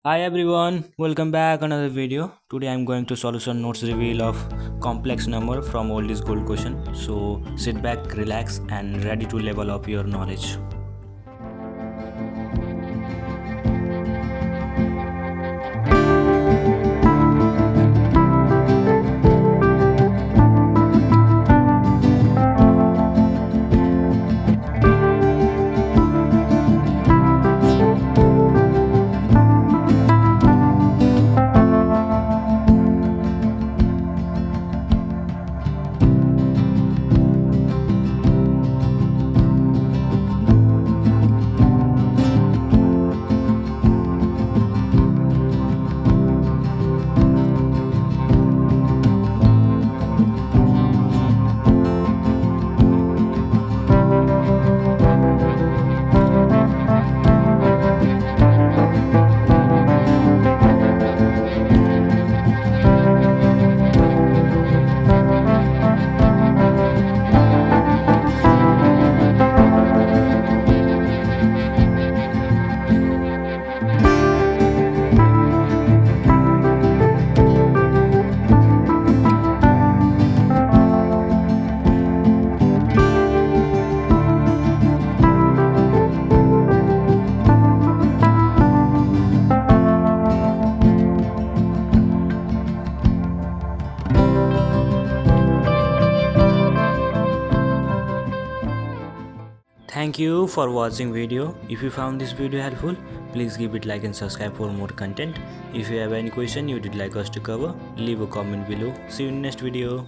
Hi everyone, welcome back another video. Today I'm going to solution notes reveal of complex number from old is gold question. So sit back, relax and ready to level up your knowledge. Thank you for watching video. If you found this video helpful, please give it like and subscribe for more content. If you have any question you would like us to cover, leave a comment below. See you in next video.